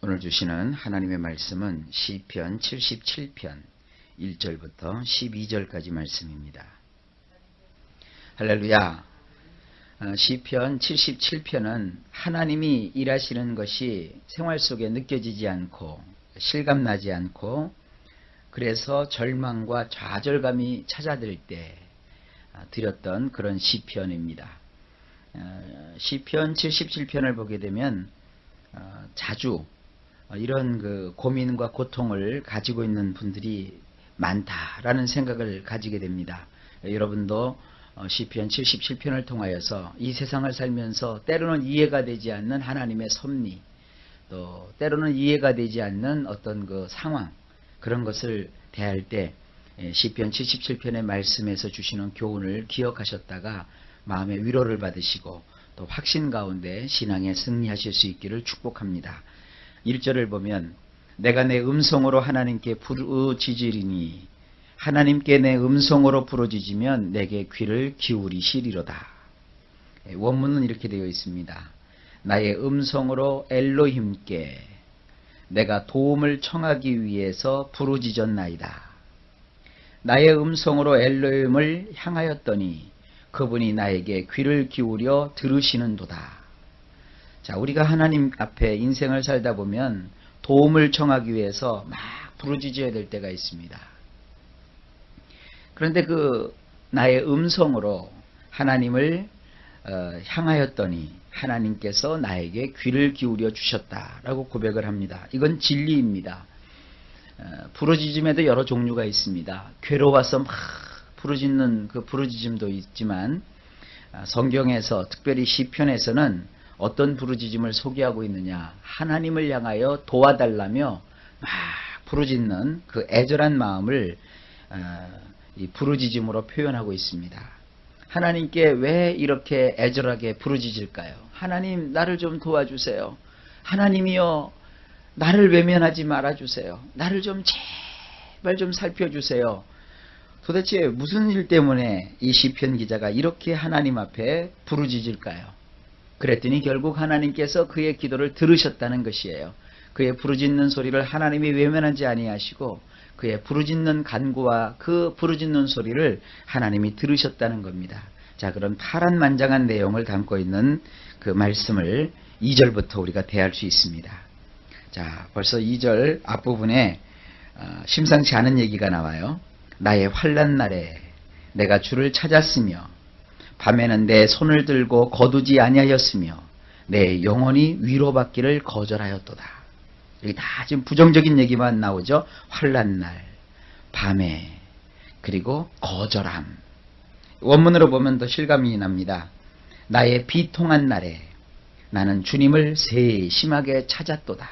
오늘 주시는 하나님의 말씀은 시편 77편 1절부터 12절까지 말씀입니다. 할렐루야. 시편 77편은 하나님이 일하시는 것이 생활 속에 느껴지지 않고 실감나지 않고 그래서 절망과 좌절감이 찾아들 때 드렸던 그런 시편입니다. 시편 77편을 보게 되면 자주 이런 그 고민과 고통을 가지고 있는 분들이 많다라는 생각을 가지게 됩니다. 여러분도 시편 77편을 통하여서 이 세상을 살면서 때로는 이해가 되지 않는 하나님의 섭리, 또 때로는 이해가 되지 않는 어떤 그 상황, 그런 것을 대할 때 시편 77편의 말씀에서 주시는 교훈을 기억하셨다가 마음의 위로를 받으시고 또 확신 가운데 신앙에 승리하실 수 있기를 축복합니다. 1절을 보면 내가 내 음성으로 하나님께 부르짖으리니 하나님께 내 음성으로 부르짖으면 내게 귀를 기울이시리로다. 원문은 이렇게 되어 있습니다. 나의 음성으로 엘로힘께 내가 도움을 청하기 위해서 부르짖었나이다. 나의 음성으로 엘로힘을 향하였더니 그분이 나에게 귀를 기울여 들으시는도다. 자, 우리가 하나님 앞에 인생을 살다 보면 도움을 청하기 위해서 막 부르짖어야 될 때가 있습니다. 그런데 그 나의 음성으로 하나님을 향하였더니 하나님께서 나에게 귀를 기울여 주셨다라고 고백을 합니다. 이건 진리입니다. 부르짖음에도 여러 종류가 있습니다. 괴로워서 막 부르짖는 그 부르짖음도 있지만 성경에서 특별히 시편에서는 어떤 부르짖음을 소개하고 있느냐, 하나님을 향하여 도와달라며 막 부르짖는 그 애절한 마음을 이 부르짖음으로 표현하고 있습니다. 하나님께 왜 이렇게 애절하게 부르짖을까요? 하나님, 나를 좀 도와주세요. 하나님이여, 나를 외면하지 말아주세요. 나를 좀 제발 좀 살펴주세요. 도대체 무슨 일 때문에 이 시편 기자가 이렇게 하나님 앞에 부르짖을까요? 그랬더니 결국 하나님께서 그의 기도를 들으셨다는 것이에요. 그의 부르짖는 소리를 하나님이 외면하지 아니하시고 그의 부르짖는 간구와 그 부르짖는 소리를 하나님이 들으셨다는 겁니다. 자, 그런 파란만장한 내용을 담고 있는 그 말씀을 2절부터 우리가 대할 수 있습니다. 자, 벌써 2절 앞부분에 심상치 않은 얘기가 나와요. 나의 환난 날에 내가 주를 찾았으며 밤에는 내 손을 들고 거두지 아니하였으며 내 영혼이 위로받기를 거절하였도다. 여기 다 지금 부정적인 얘기만 나오죠. 환난 날, 밤에, 그리고 거절함. 원문으로 보면 더 실감이 납니다. 나의 비통한 날에 나는 주님을 세심하게 찾았도다.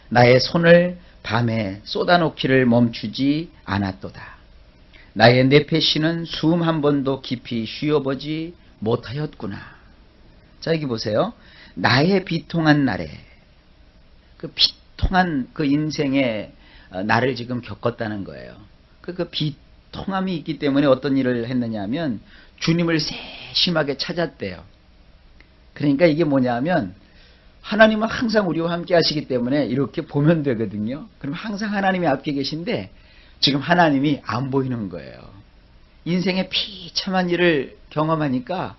나의 손을 밤에 쏟아놓기를 멈추지 않았도다. 나의 내패시는 숨 한 번도 깊이 쉬어보지 못하였구나. 자, 여기 보세요. 나의 비통한 날에, 그 비통한 그 인생의 날을 지금 겪었다는 거예요. 그 비통함이 있기 때문에 어떤 일을 했느냐 하면 주님을 세심하게 찾았대요. 그러니까 이게 뭐냐면 하나님은 항상 우리와 함께 하시기 때문에 이렇게 보면 되거든요. 그럼 항상 하나님이 앞에 계신데 지금 하나님이 안 보이는 거예요. 인생의 비참한 일을 경험하니까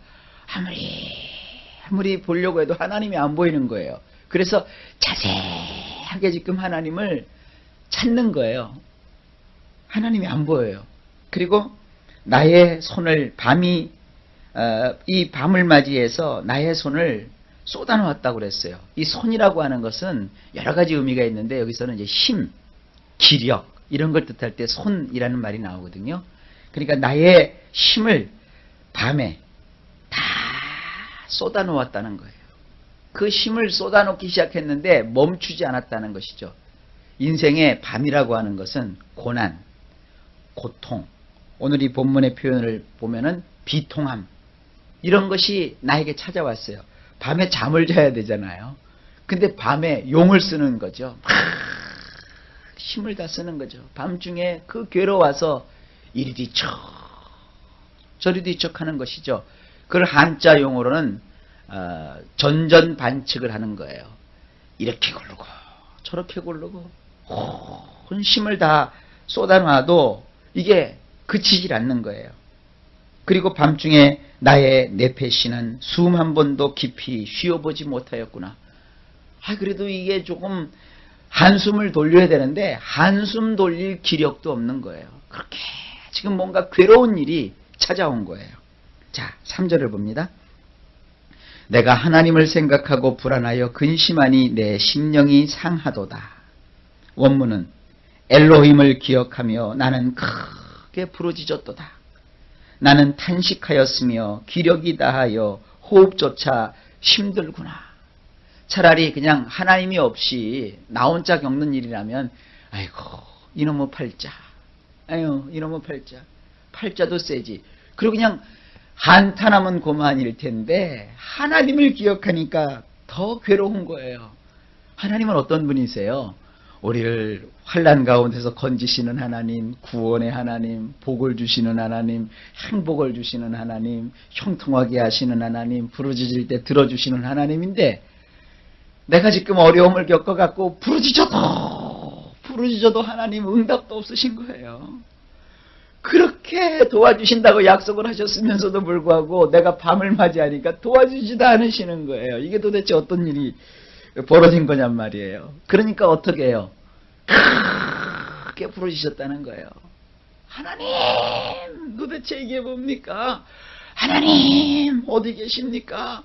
아무리 보려고 해도 하나님이 안 보이는 거예요. 그래서 자세하게 지금 하나님을 찾는 거예요. 하나님이 안 보여요. 그리고 나의 손을 이 밤을 맞이해서 나의 손을 쏟아놓았다고 그랬어요. 이 손이라고 하는 것은 여러 가지 의미가 있는데 여기서는 이제 힘, 기력 이런 걸 뜻할 때 손이라는 말이 나오거든요. 그러니까 나의 힘을 밤에 다 쏟아놓았다는 거예요. 그 힘을 쏟아놓기 시작했는데 멈추지 않았다는 것이죠. 인생의 밤이라고 하는 것은 고난, 고통, 오늘 이 본문의 표현을 보면은 비통함, 이런 것이 나에게 찾아왔어요. 밤에 잠을 자야 되잖아요. 근데 밤에 용을 쓰는 거죠. 힘을 다 쓰는 거죠. 밤중에 그 괴로워서 이리 뒤척 저리 뒤척 하는 것이죠. 그걸 한자 용어로는 전전반측을 하는 거예요. 이렇게 굴르고 저렇게 굴르고 온 힘을 다 쏟아놔도 이게 그치질 않는 거예요. 그리고 밤중에 나의 내패신은 숨 한 번도 깊이 쉬어보지 못하였구나. 그래도 이게 조금 한숨을 돌려야 되는데 한숨 돌릴 기력도 없는 거예요. 그렇게 지금 뭔가 괴로운 일이 찾아온 거예요. 자, 3절을 봅니다. 내가 하나님을 생각하고 불안하여 근심하니 내 심령이 상하도다. 원문은 엘로힘을 기억하며 나는 크게 부르짖었도다. 나는 탄식하였으며 기력이 다하여 호흡조차 힘들구나. 차라리 그냥 하나님이 없이 나 혼자 겪는 일이라면 아이고 이놈의 팔자, 아유 이놈의 팔자, 팔자도 세지. 그리고 그냥 한탄하면 그만일 텐데 하나님을 기억하니까 더 괴로운 거예요. 하나님은 어떤 분이세요? 우리를 환난 가운데서 건지시는 하나님, 구원의 하나님, 복을 주시는 하나님, 행복을 주시는 하나님, 형통하게 하시는 하나님, 부르짖을 때 들어주시는 하나님인데 내가 지금 어려움을 겪어갖고 부르짖어도 하나님 응답도 없으신 거예요. 그렇게 도와주신다고 약속을 하셨으면서도 불구하고 내가 밤을 맞이하니까 도와주지도 않으시는 거예요. 이게 도대체 어떤 일이 벌어진 거냔 말이에요. 그러니까 어떻게 해요? 크게 부르짖었다는 거예요. 하나님 도대체 이게 뭡니까? 하나님 어디 계십니까?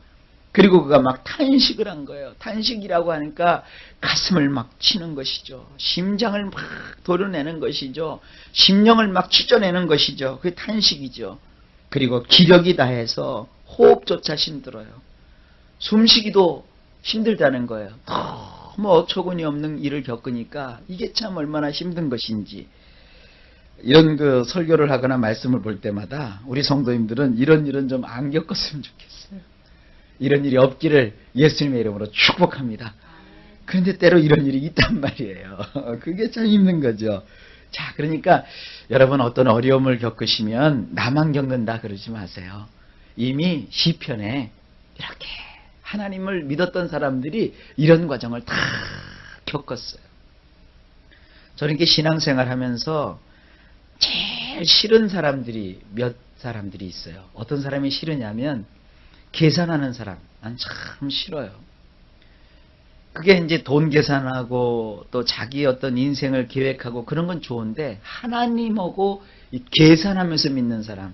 그리고 그가 막 탄식을 한 거예요. 탄식이라고 하니까 가슴을 막 치는 것이죠. 심장을 막 도려내는 것이죠. 심령을 막 찢어내는 것이죠. 그게 탄식이죠. 그리고 기력이 다해서 호흡조차 힘들어요. 숨쉬기도 힘들다는 거예요. 너무 어처구니 없는 일을 겪으니까 이게 참 얼마나 힘든 것인지. 이런 그 설교를 하거나 말씀을 볼 때마다 우리 성도님들은 이런 일은 좀 안 겪었으면 좋겠어요. 이런 일이 없기를 예수님의 이름으로 축복합니다. 그런데 때로 이런 일이 있단 말이에요. 그게 참 힘든 거죠. 자, 그러니까 여러분 어떤 어려움을 겪으시면 나만 겪는다 그러지 마세요. 이미 시편에 이렇게 하나님을 믿었던 사람들이 이런 과정을 다 겪었어요. 저는 이렇게 신앙생활 하면서 제일 싫은 사람들이 몇 사람들이 있어요. 어떤 사람이 싫으냐면 계산하는 사람. 난 참 싫어요. 그게 이제 돈 계산하고 또 자기 어떤 인생을 계획하고 그런 건 좋은데 하나님하고 계산하면서 믿는 사람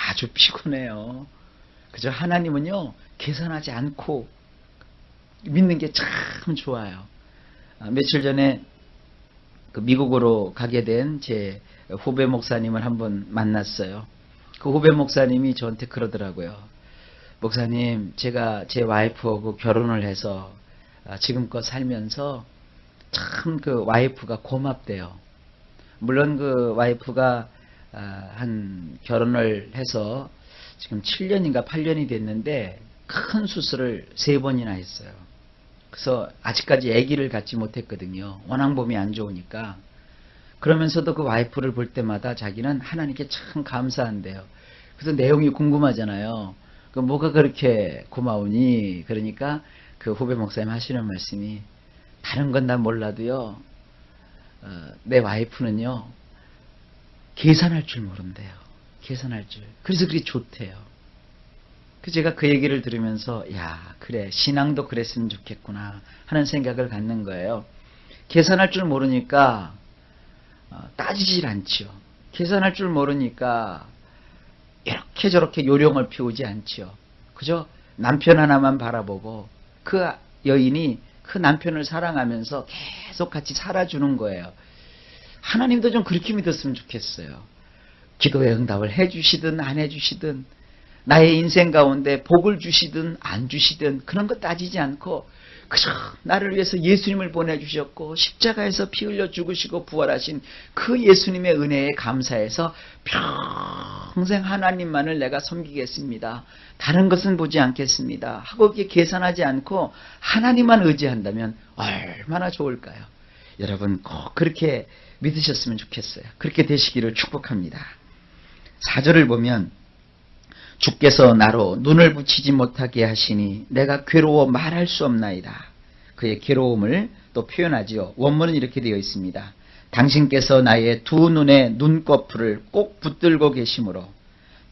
아주 피곤해요. 그죠? 하나님은요 계산하지 않고 믿는 게 참 좋아요. 며칠 전에 그 미국으로 가게 된 제 후배 목사님을 한번 만났어요. 그 후배 목사님이 저한테 그러더라고요. 목사님, 제가 제 와이프하고 결혼을 해서 지금껏 살면서 참 그 와이프가 고맙대요. 물론 그 와이프가 한 결혼을 해서 지금 7년인가 8년이 됐는데 큰 수술을 3번이나 했어요. 그래서 아직까지 아기를 갖지 못했거든요. 워낙 몸이 안 좋으니까. 그러면서도 그 와이프를 볼 때마다 자기는 하나님께 참 감사한대요. 그래서 내용이 궁금하잖아요. 그 뭐가 그렇게 고마우니? 그러니까 그 후배 목사님 하시는 말씀이 다른 건 난 몰라도요. 내 와이프는요. 계산할 줄 모른대요. 계산할 줄. 그래서 그게 좋대요. 제가 그 얘기를 들으면서 야 그래 신앙도 그랬으면 좋겠구나 하는 생각을 갖는 거예요. 계산할 줄 모르니까 따지질 않지요. 계산할 줄 모르니까 이렇게 저렇게 요령을 피우지 않지요. 그저 남편 하나만 바라보고 그 여인이 그 남편을 사랑하면서 계속 같이 살아주는 거예요. 하나님도 좀 그렇게 믿었으면 좋겠어요. 기도의 응답을 해주시든 안 해주시든 나의 인생 가운데 복을 주시든 안 주시든 그런 거 따지지 않고 그저 나를 위해서 예수님을 보내주셨고 십자가에서 피 흘려 죽으시고 부활하신 그 예수님의 은혜에 감사해서 평생 하나님만을 내가 섬기겠습니다. 다른 것은 보지 않겠습니다. 하고 이렇게 계산하지 않고 하나님만 의지한다면 얼마나 좋을까요? 여러분 꼭 그렇게 믿으셨으면 좋겠어요. 그렇게 되시기를 축복합니다. 4절을 보면 주께서 나로 눈을 붙이지 못하게 하시니 내가 괴로워 말할 수 없나이다. 그의 괴로움을 또 표현하지요. 원문은 이렇게 되어 있습니다. 당신께서 나의 두 눈에 눈꺼풀을 꼭 붙들고 계시므로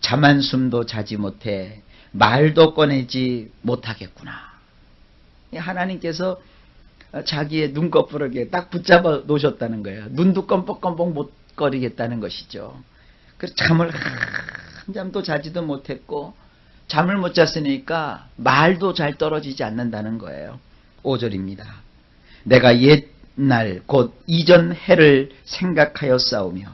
잠 한숨도 자지 못해 말도 꺼내지 못하겠구나. 하나님께서 자기의 눈꺼풀을 이렇게 딱 붙잡아 놓으셨다는 거예요. 눈도 껌뻑껌뻑 못 거리겠다는 것이죠. 그래서 잠을 한잠도 자지도 못했고 잠을 못 잤으니까 말도 잘 떨어지지 않는다는 거예요. 5절입니다. 내가 옛날 곧 이전 해를 생각하여 싸우며,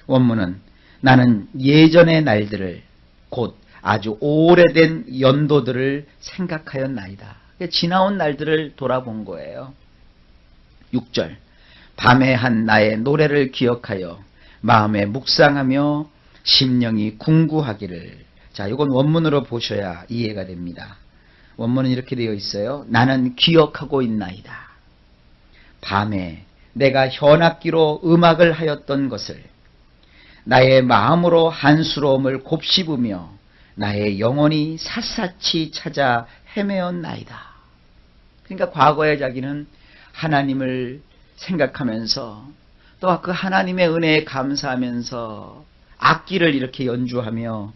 원문은 나는 예전의 날들을 곧 아주 오래된 연도들을 생각하였나이다. 지나온 날들을 돌아본 거예요. 6절 밤에 한 나의 노래를 기억하여 마음에 묵상하며 심령이 궁구하기를. 자, 이건 원문으로 보셔야 이해가 됩니다. 원문은 이렇게 되어 있어요. 나는 기억하고 있나이다. 밤에 내가 현악기로 음악을 하였던 것을 나의 마음으로 한스러움을 곱씹으며 나의 영혼이 샅샅이 찾아 헤매었나이다. 그러니까 과거의 자기는 하나님을 생각하면서 또 그 하나님의 은혜에 감사하면서 악기를 이렇게 연주하며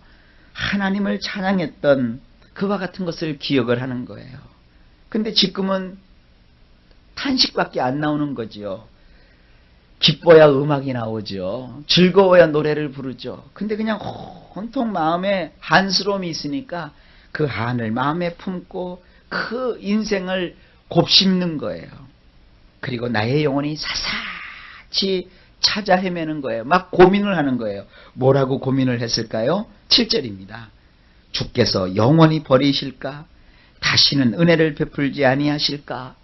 하나님을 찬양했던 그와 같은 것을 기억을 하는 거예요. 근데 지금은 탄식밖에 안 나오는 거지요. 기뻐야 음악이 나오죠. 즐거워야 노래를 부르죠. 근데 그냥 온통 마음에 한스러움이 있으니까 그 한을 마음에 품고 그 인생을 곱씹는 거예요. 그리고 나의 영혼이 샅샅이 찾아 헤매는 거예요. 막 고민을 하는 거예요. 뭐라고 고민을 했을까요? 7절입니다. 주께서 영원히 버리실까? 다시는 은혜를 베풀지 아니하실까?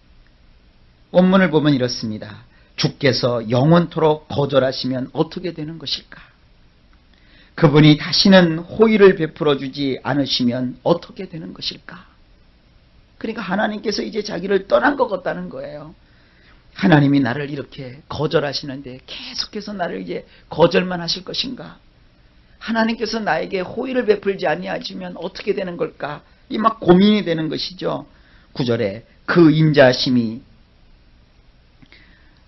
원문을 보면 이렇습니다. 주께서 영원토록 거절하시면 어떻게 되는 것일까? 그분이 다시는 호의를 베풀어 주지 않으시면 어떻게 되는 것일까? 그러니까 하나님께서 이제 자기를 떠난 것 같다는 거예요. 하나님이 나를 이렇게 거절하시는데 계속해서 나를 이제 거절만 하실 것인가? 하나님께서 나에게 호의를 베풀지 아니하시면 어떻게 되는 걸까? 이 막 고민이 되는 것이죠. 9절에 그 인자하심이,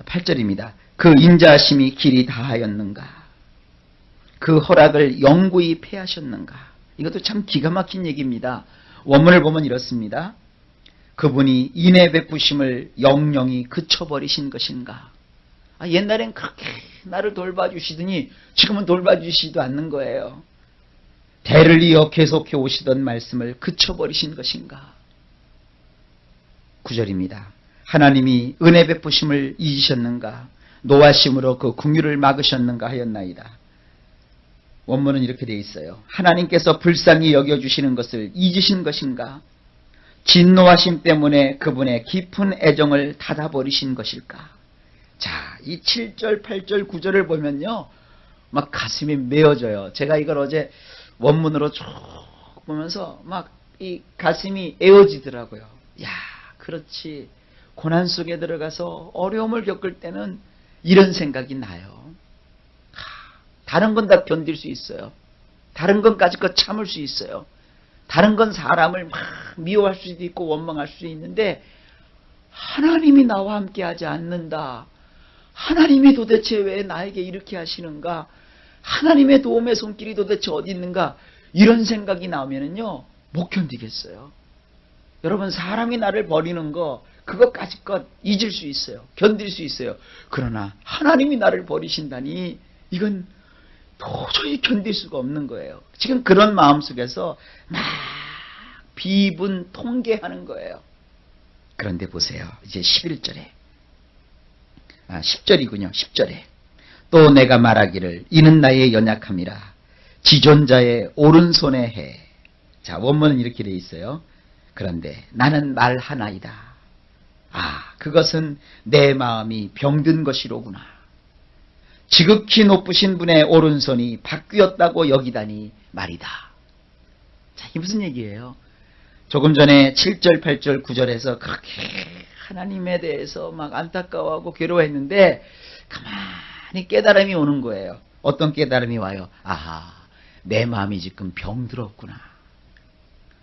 8절입니다. 그 인자하심이 길이 다하였는가? 그 허락을 영구히 폐하셨는가? 이것도 참 기가 막힌 얘기입니다. 원문을 보면 이렇습니다. 그분이 인애 베푸심을 영영히 그쳐버리신 것인가? 옛날엔 그렇게 나를 돌봐주시더니 지금은 돌봐주시지도 않는 거예요. 대를 이어 계속해 오시던 말씀을 그쳐버리신 것인가? 9절입니다. 하나님이 은혜 베푸심을 잊으셨는가? 노하심으로 그 긍휼을 막으셨는가 하였나이다. 원문은 이렇게 되어 있어요. 하나님께서 불쌍히 여겨주시는 것을 잊으신 것인가? 진노하심 때문에 그분의 깊은 애정을 닫아버리신 것일까? 자, 이 7절, 8절, 9절을 보면요, 막 가슴이 메어져요. 제가 이걸 어제 원문으로 쭉 보면서 막 이 가슴이 에어지더라고요. 야, 그렇지. 고난 속에 들어가서 어려움을 겪을 때는 이런 생각이 나요. 다른 건 다 견딜 수 있어요. 다른 건 까짓것 참을 수 있어요. 다른 건 사람을 막 미워할 수도 있고 원망할 수도 있는데 하나님이 나와 함께 하지 않는다. 하나님이 도대체 왜 나에게 이렇게 하시는가? 하나님의 도움의 손길이 도대체 어디 있는가? 이런 생각이 나오면은요, 못 견디겠어요. 여러분, 사람이 나를 버리는 거, 그것까지껏 잊을 수 있어요. 견딜 수 있어요. 그러나 하나님이 나를 버리신다니 이건 도저히 견딜 수가 없는 거예요. 지금 그런 마음속에서 막 비분 통계하는 거예요. 그런데 보세요. 이제 11절에 10절이군요. 10절에 또 내가 말하기를 이는 나의 연약함이라 지존자의 오른손에 해. 자, 원문은 이렇게 되어 있어요. 그런데 나는 말하나이다. 그것은 내 마음이 병든 것이로구나. 지극히 높으신 분의 오른손이 바뀌었다고 여기다니 말이다. 자, 이게 무슨 얘기예요? 조금 전에 7절, 8절, 9절에서 그렇게 하나님에 대해서 막 안타까워하고 괴로워했는데 가만히 깨달음이 오는 거예요. 어떤 깨달음이 와요? 내 마음이 지금 병들었구나.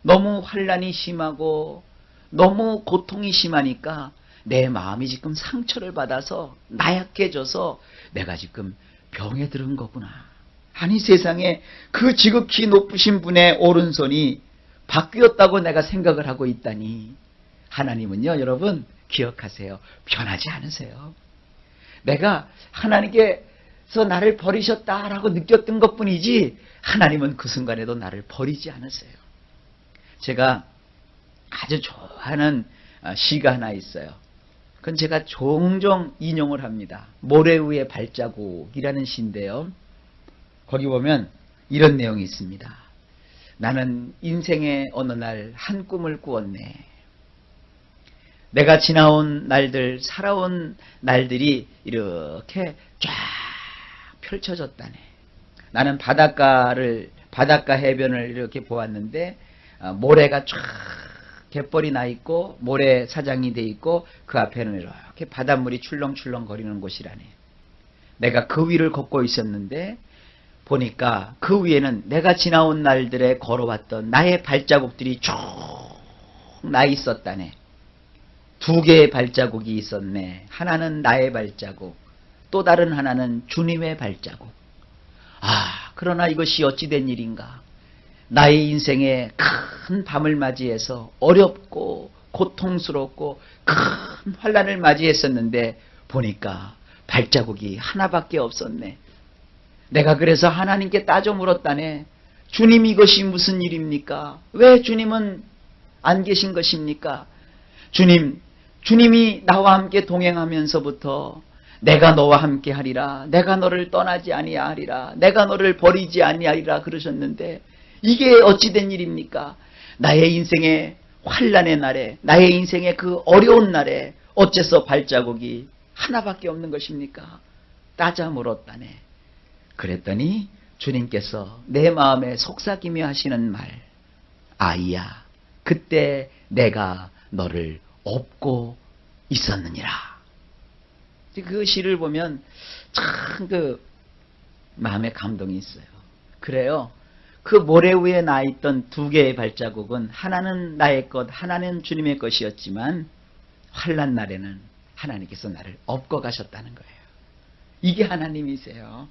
너무 환난이 심하고 너무 고통이 심하니까 내 마음이 지금 상처를 받아서 나약해져서 내가 지금 병에 들은 거구나. 아니 세상에 그 지극히 높으신 분의 오른손이 바뀌었다고 내가 생각을 하고 있다니. 하나님은요, 여러분 기억하세요. 변하지 않으세요. 내가 하나님께서 나를 버리셨다라고 느꼈던 것뿐이지 하나님은 그 순간에도 나를 버리지 않으세요. 제가 아주 좋아하는 시가 하나 있어요. 그건 제가 종종 인용을 합니다. 모래 위의 발자국이라는 시인데요. 거기 보면 이런 내용이 있습니다. 나는 인생의 어느 날 한 꿈을 꾸었네. 내가 지나온 날들, 살아온 날들이 이렇게 쫙 펼쳐졌다네. 나는 바닷가 해변을 이렇게 보았는데 모래가 쫙 갯벌이 나 있고 모래 사장이 돼 있고 그 앞에는 이렇게 바닷물이 출렁출렁 거리는 곳이라네. 내가 그 위를 걷고 있었는데 보니까 그 위에는 내가 지나온 날들에 걸어왔던 나의 발자국들이 쭉 나 있었다네. 두 개의 발자국이 있었네. 하나는 나의 발자국, 또 다른 하나는 주님의 발자국. 그러나 이것이 어찌된 일인가. 나의 인생에 큰 밤을 맞이해서 어렵고 고통스럽고 큰 환난을 맞이했었는데 보니까 발자국이 하나밖에 없었네. 내가 그래서 하나님께 따져 물었다네. 주님, 이것이 무슨 일입니까? 왜 주님은 안 계신 것입니까? 주님이 나와 함께 동행하면서부터 내가 너와 함께 하리라, 내가 너를 떠나지 아니하리라, 내가 너를 버리지 아니하리라 그러셨는데 이게 어찌된 일입니까? 나의 인생의 환난의 날에, 나의 인생의 그 어려운 날에 어째서 발자국이 하나밖에 없는 것입니까? 따져 물었다네. 그랬더니 주님께서 내 마음에 속삭이며 하시는 말, 아이야, 그때 내가 너를 업고 있었느니라. 그 시를 보면 참 그 마음에 감동이 있어요. 그래요. 그 모래 위에 나 있던 두 개의 발자국은 하나는 나의 것, 하나는 주님의 것이었지만 환난 날에는 하나님께서 나를 업고 가셨다는 거예요. 이게 하나님이세요.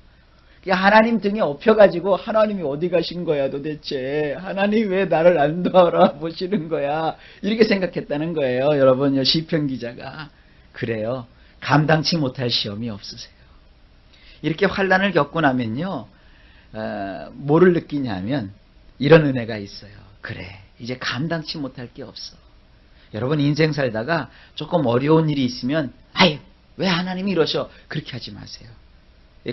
하나님 등에 업혀가지고 하나님이 어디 가신 거야 도대체. 하나님 왜 나를 안 돌아보시는 거야. 이렇게 생각했다는 거예요. 여러분, 시편 기자가. 그래요. 감당치 못할 시험이 없으세요. 이렇게 환난을 겪고 나면요. 뭐를 느끼냐면 이런 은혜가 있어요. 그래, 이제 감당치 못할 게 없어. 여러분, 인생 살다가 조금 어려운 일이 있으면 아유, 왜 하나님이 이러셔? 그렇게 하지 마세요.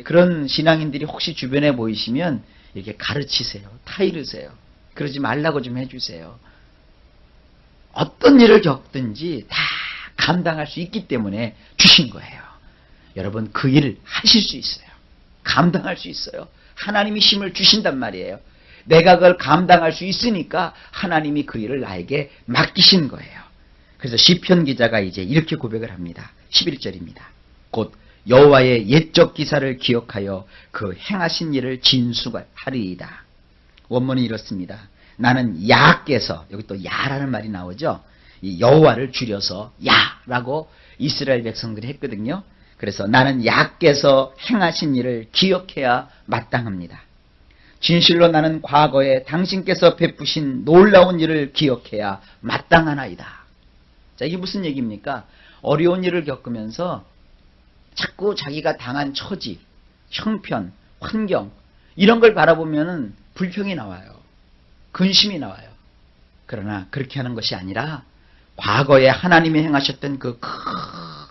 그런 신앙인들이 혹시 주변에 보이시면 이렇게 가르치세요. 타이르세요. 그러지 말라고 좀 해주세요. 어떤 일을 겪든지 다 감당할 수 있기 때문에 주신 거예요. 여러분, 그 일을 하실 수 있어요. 감당할 수 있어요. 하나님이 힘을 주신단 말이에요. 내가 그걸 감당할 수 있으니까 하나님이 그 일을 나에게 맡기신 거예요. 그래서 시편 기자가 이제 이렇게 고백을 합니다. 11절입니다. 곧 여호와의 옛적 기사를 기억하여 그 행하신 일을 진수하리이다. 원문이 이렇습니다. 나는 야께서, 여기 또 야라는 말이 나오죠. 이 여호와를 줄여서 야라고 이스라엘 백성들이 했거든요. 그래서 나는 야께서 행하신 일을 기억해야 마땅합니다. 진실로 나는 과거에 당신께서 베푸신 놀라운 일을 기억해야 마땅하나이다. 자, 이게 무슨 얘기입니까? 어려운 일을 겪으면서 자꾸 자기가 당한 처지, 형편, 환경 이런 걸 바라보면 불평이 나와요. 근심이 나와요. 그러나 그렇게 하는 것이 아니라 과거에 하나님이 행하셨던 그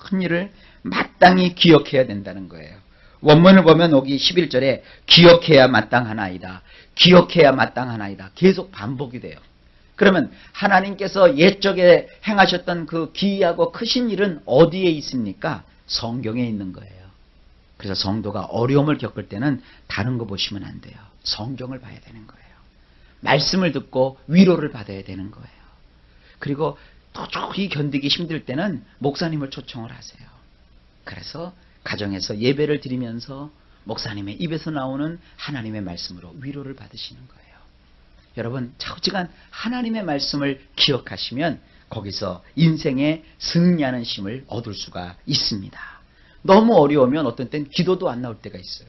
큰 일을 마땅히 기억해야 된다는 거예요. 원문을 보면 여기 11절에 기억해야 마땅하나이다. 기억해야 마땅하나이다. 계속 반복이 돼요. 그러면 하나님께서 옛적에 행하셨던 그 기이하고 크신 일은 어디에 있습니까? 성경에 있는 거예요. 그래서 성도가 어려움을 겪을 때는 다른 거 보시면 안 돼요. 성경을 봐야 되는 거예요. 말씀을 듣고 위로를 받아야 되는 거예요. 그리고 도저히 견디기 힘들 때는 목사님을 초청을 하세요. 그래서 가정에서 예배를 드리면서 목사님의 입에서 나오는 하나님의 말씀으로 위로를 받으시는 거예요. 여러분, 차후지간 하나님의 말씀을 기억하시면 거기서 인생의 승리하는 힘을 얻을 수가 있습니다. 너무 어려우면 어떤 땐 기도도 안 나올 때가 있어요.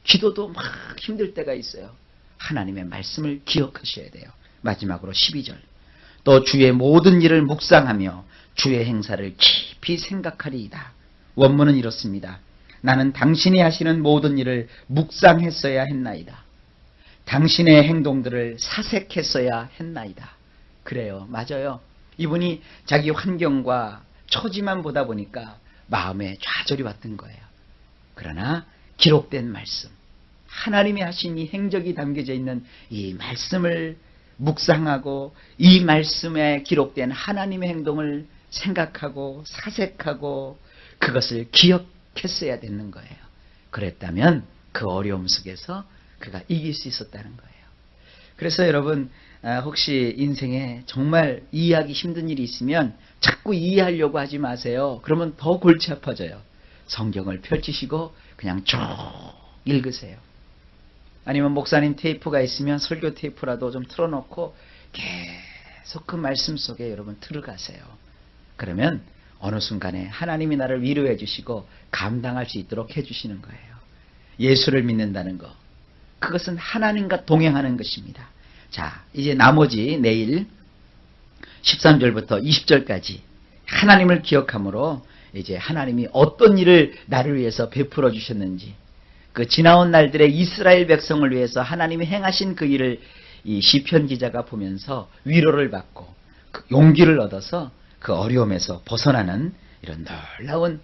기도도 막 힘들 때가 있어요. 하나님의 말씀을 기억하셔야 돼요. 마지막으로 12절. 또 주의 모든 일을 묵상하며 주의 행사를 깊이 생각하리이다. 원문은 이렇습니다. 나는 당신이 하시는 모든 일을 묵상했어야 했나이다. 당신의 행동들을 사색했어야 했나이다. 그래요. 맞아요. 이분이 자기 환경과 처지만 보다 보니까 마음에 좌절이 왔던 거예요. 그러나 기록된 말씀, 하나님이 하신 이 행적이 담겨져 있는 이 말씀을 묵상하고 이 말씀에 기록된 하나님의 행동을 생각하고 사색하고 그것을 기억했어야 되는 거예요. 그랬다면 그 어려움 속에서 그가 이길 수 있었다는 거예요. 그래서 여러분 혹시 인생에 정말 이해하기 힘든 일이 있으면 자꾸 이해하려고 하지 마세요. 그러면 더 골치 아파져요. 성경을 펼치시고 그냥 쭉 읽으세요. 아니면 목사님 테이프가 있으면 설교 테이프라도 좀 틀어놓고 계속 그 말씀 속에 여러분 들어가세요. 그러면 어느 순간에 하나님이 나를 위로해 주시고 감당할 수 있도록 해주시는 거예요. 예수를 믿는다는 거, 그것은 하나님과 동행하는 것입니다. 자, 이제 나머지 내일 13절부터 20절까지 하나님을 기억함으로 이제 하나님이 어떤 일을 나를 위해서 베풀어 주셨는지, 그 지나온 날들의 이스라엘 백성을 위해서 하나님이 행하신 그 일을 이 시편 기자가 보면서 위로를 받고 그 용기를 얻어서 그 어려움에서 벗어나는 이런 놀라운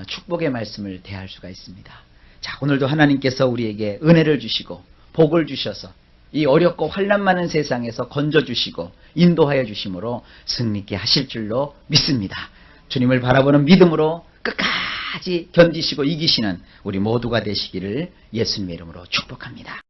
축복의 말씀을 대할 수가 있습니다. 자, 오늘도 하나님께서 우리에게 은혜를 주시고 복을 주셔서 이 어렵고 환난 많은 세상에서 건져주시고 인도하여 주심으로 승리케 하실 줄로 믿습니다. 주님을 바라보는 믿음으로 끝까지 견디시고 이기시는 우리 모두가 되시기를 예수님의 이름으로 축복합니다.